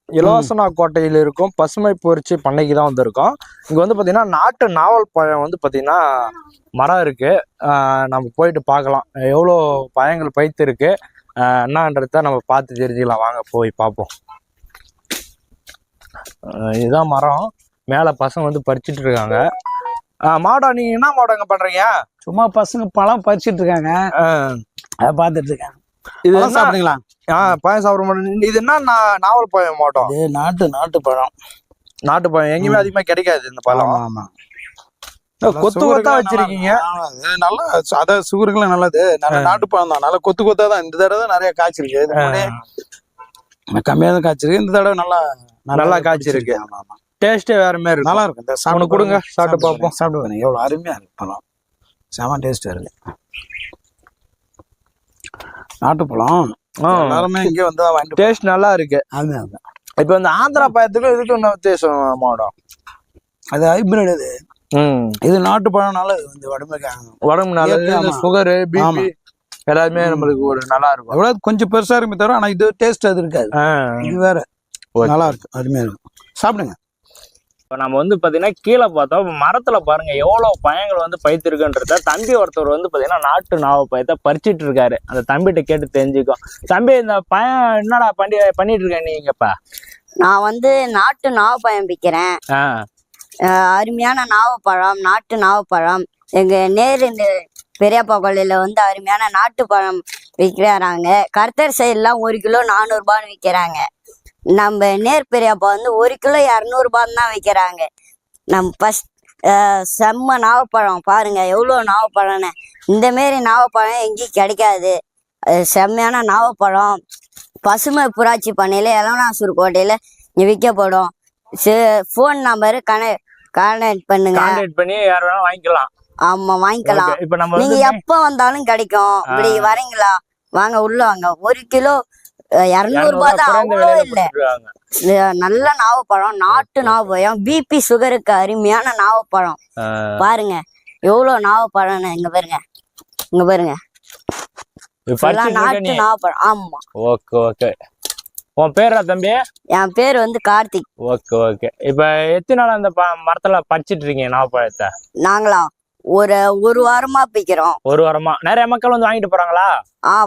இலவசனா கோட்டையில் இருக்கும் பசுமை பொறிச்சி பண்ணைக்கு தான் வந்திருக்கோம். இங்க வந்து பாத்தீங்கன்னா நாட்டு நாவல் பழம் வந்து பாத்தீங்கன்னா மரம் இருக்கு. நம்ம போயிட்டு பார்க்கலாம் எவ்வளோ பழங்கள் பைத்து இருக்கு என்னன்றத நம்ம பார்த்து தெரிஞ்சுக்கலாம். வாங்க போய் பார்ப்போம். இதுதான் மரம். மேல பசங்க வந்து பறிச்சுட்டு இருக்காங்க. மாடா நீங்க என்ன மாடங்க பண்றீங்க? சும்மா பசங்க பழம் பறிச்சுட்டு இருக்காங்க, அதை பார்த்துட்டு இருக்காங்க. இது சாப்பிடுங்களா? பழம் சாப்பிட மாட்டோம். இது என்ன நாவல் பழம் மாட்டோம்? இது நாட்டு பழம். நாட்டு பழம் எங்கேயுமே அதிகமா கிடைக்காது இந்த பழம். ஆமா, கொத்து கொத்தா வச்சிருக்கீங்க. நல்லா அத சுகருக்குலாம் நல்லது. நல்ல நாட்டு பழம் தான். நல்லா கொத்து கொத்தா தான். இந்த தடவை நிறைய காய்ச்சிருக்கு. கம்மியா தான் காய்ச்சிருக்கு. இந்த தடவை நல்லா காய்ச்சிருக்கு. டேஸ்டே வேற மாதிரி இருக்கு. நல்லா இருக்கு. இந்த கொடுங்க, சாப்பிட்டு பார்ப்போம். சாப்பிட்டு எவ்வளவு அருமையா இருக்கு பழம். செம டேஸ்ட் இருக்கு நாட்டு பழம். எல்லாருமே இங்க வந்து வாங்கிட்டு டேஸ்ட் நல்லா இருக்கு. இப்ப இந்த ஆந்திரா பழத்துக்கும் இதுக்கு என்ன வித்தியாசம் மாடம்? அது ஹைபிரிட். இது நாட்டு பழம் நல்லது. வந்து உடம்பு நல்லது. சுகரு பிபி எல்லாருமே நம்மளுக்கு ஒரு நல்லா இருக்கும். எவ்வளவு கொஞ்சம் பெருசா இருக்குமே தவிர ஆனா இது டேஸ்ட் அது இருக்காது. இது வேற நல்லா இருக்கு, அருமையா இருக்கும். சாப்பிடுங்க. இப்போ நம்ம வந்து பார்த்தீங்கன்னா கீழே பார்த்தோம் மரத்தில் பாருங்க எவ்வளோ பழங்கள் வந்து பைத்திருக்குன்றத தம்பி ஒருத்தர் வந்து பார்த்தீங்கன்னா நாட்டு நாவல் பழத்தை பறிச்சிட்டு இருக்காரு. அந்த தம்பிகிட்ட கேட்டு தெரிஞ்சுக்கோ. தம்பி இந்த பழம் என்னடா பண்ணிட்டு இருக்கேன் நீங்கப்பா? நான் வந்து நாட்டு நாவப்பழம் விற்கிறேன். அருமையான நாவப்பழம், நாட்டு நாவப்பழம். எங்க இந்த பெரியப்பா கொள்ளையில வந்து அருமையான நாட்டு பழம் விற்கிறாங்க. கர்த்தர் சைட்லாம் 1 கிலோ 400 ரூபான்னு விற்கிறாங்க. நம்ம நேர் பெரியப்பா வந்து 1 கிலோ 200 ரூபான்னு தான் விற்கிறாங்க. நம்ம செம்ம நாவப்பழம் பாருங்க எவ்வளோ நாவப்பழம்னு. இந்த மாரி நாவப்பழம் எங்கேயும் கிடைக்காது. செம்மையான நாவப்பழம் பசுமை புராட்சி பண்ணையில எலவனாசூர் கோட்டையில விற்கப்படும். ஃபோன் நம்பரு கான்டாக்ட் பண்ணுங்க. கான்டாக்ட் பண்ணி யார் வேணாலும் வாங்கிக்கலாம். ஆமா வாங்கிக்கலாம். நீங்க எப்ப வந்தாலும் கிடைக்கும். இப்படி வரீங்களா? வாங்க உள்ள வாங்க. 1 கிலோ 200 ரூபாய் தான். அவ்வளோ இல்ல. நல்ல நாவப்பழம், நாட்டு நாவப்பழம். பிபி சுகருக்கு அருமையான நாவப்பழம். பாருங்க எவ்வளவு நாவப்பழம். இங்க பாருங்க நாட்டு நாவப்பழம். ஆமா. Okay okay. உன் பேரா தம்பி? என் பேர் வந்து கார்த்திக். Okay okay. இப்ப எத்தனை நாள் அந்த மரத்துல பறிச்சிட்டு இருக்கீங்க நாவப்பழத்தை? நாங்களா ஒரு வாரமா பிக்கிறோம். 1 வாரமா? நிறைய மக்கள் வந்து வாங்கிட்டு போறாங்களா?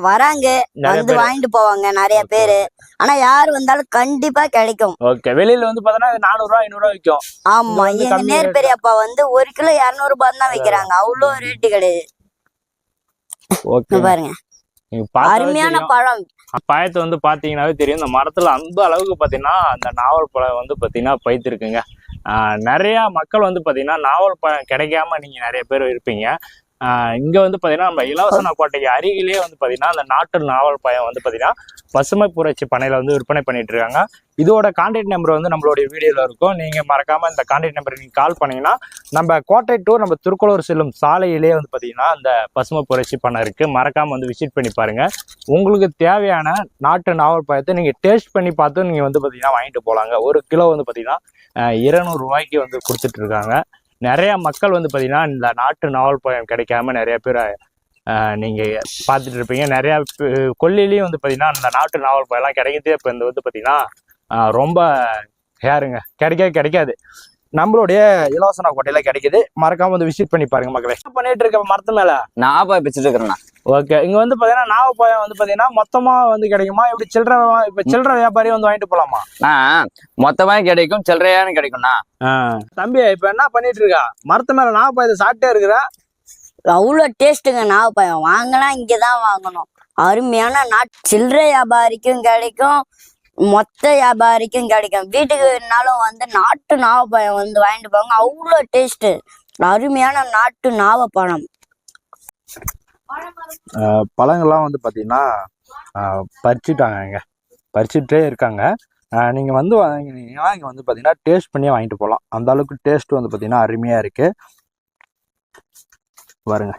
வராங்க, வந்து வாங்கிட்டு போவாங்க நிறைய பேரு. ஆனா யாரு வந்தாலும் கண்டிப்பா கிடைக்கும். ஓகே. வெளியில வந்து பாத்தீங்கன்னா 400 ரூபாய் 500 ரூபாய் விற்கும். ஆமா, எங்க நேர் பெரியப்பா வந்து 1 கிலோ 200 ரூபாய் தான் விக்கிறாங்க. அவ்வளவு ரேட்டு கிடையாது. பாருங்க அருமையான பழம். பழத்தை வந்து பாத்தீங்கன்னாவே தெரியும். இந்த மரத்துல அந்த அளவுக்கு பாத்தீங்கன்னா அந்த நாவல் பழம் வந்து பாத்தீங்கன்னா பைத்திருக்குங்க. நிறைய மக்கள் வந்து பாத்தீங்கன்னா நாவல் பழம் கிடைக்காம நீங்க நிறைய பேர் இருப்பீங்க. இங்க வந்து பாத்தீங்கன்னா நம்ம இலவசன கோட்டைக்கு அருகிலேயே வந்து பாத்தீங்கன்னா அந்த நாட்டு நாவல் பழம் வந்து பாத்தீங்கன்னா பசுமை புரட்சி பண்ணையில வந்து விற்பனை பண்ணிட்டு இருக்காங்க. இதோட கான்டாக்ட் நம்பர் வந்து நம்மளுடைய வீடியோல இருக்கும். நீங்க மறக்காம இந்த கான்டாக்ட் நம்பர் நீங்க கால் பண்ணீங்கன்னா நம்ம கோட்டை டு நம்ம திருக்குளூர் செல்லும் சாலையிலேயே வந்து பாத்தீங்கன்னா அந்த பசுமை புரட்சி பண்ணை இருக்கு. மறக்காம வந்து விசிட் பண்ணி பாருங்க. உங்களுக்கு தேவையான நாட்டு நாவல் பழத்தை நீங்க டேஸ்ட் பண்ணி பார்த்து நீங்க வந்து பாத்தீங்கன்னா வாங்கிட்டு போலாங்க. 1 கிலோ வந்து பாத்தீங்கன்னா 200 ரூபாய்க்கு வந்து கொடுத்துட்டு இருக்காங்க. நிறைய மக்கள் வந்து பாத்தீங்கன்னா இந்த நாட்டு நாவல் பழம் கிடைக்காம நிறைய பேர் நீங்க பார்த்துட்டு இருப்பீங்க. நிறைய கொல்லிலையும் வந்து பாத்தீங்கன்னா இந்த நாட்டு நாவல் பழம் எல்லாம் கிடைக்குது. இப்ப இந்த வந்து பாத்தீங்கன்னா ரொம்ப யாருங்க கிடைக்காது. நம்மளுடைய இலவசன கோட்டையில கிடைக்குது. மறக்காம வந்து விசிட் பண்ணி பாருங்க மக்களே. பண்ணிட்டு இருக்க மரத்து மேல நாவப்பழம் பிச்சுட்டு இருக்கிறேன். ஓகே. இங்க வந்து பாத்தீங்கன்னா நாவப்பழம் வந்து பாத்தீங்கன்னா மொத்தமா வந்து கிடைக்குமா? இப்படி சில்லறை வியாபாரி வந்து வாங்கிட்டு போலாமா? மொத்தமா கிடைக்கும், சில்லறையான கிடைக்கும்ண்ணா. தம்பி இப்ப என்ன பண்ணிட்டு இருக்கா? மரத்து மேல நாவப்பழத்தை சாப்பிட்டே இருக்கிற. அவ்வளவு டேஸ்ட்டுங்க நாவப்பழம். வாங்கலாம், இங்கதான் வாங்கணும். அருமையான சில்லறை வியாபாரிக்கும் கிடைக்கும், மொத்த வியாபாரிக்கும் கிடைக்கும். வீட்டுக்கு வேணாலும் வந்து நாட்டு நாவப்பழம் வந்து வாங்கிட்டு போவாங்க. அவ்வளோ டேஸ்ட். அருமையான நாட்டு நாவப்பழம். பழங்கள்லாம் வந்து பாத்தீங்கன்னா பறிச்சுட்டாங்க, பறிச்சுட்டே இருக்காங்க. நீங்க வந்து வாங்கினீங்கன்னா இங்க வந்து பாத்தீங்கன்னா டேஸ்ட் பண்ணி வாங்கிட்டு போகலாம். அந்த அளவுக்கு டேஸ்ட் வந்து பாத்தீங்கன்னா அருமையா இருக்கு. பாருங்க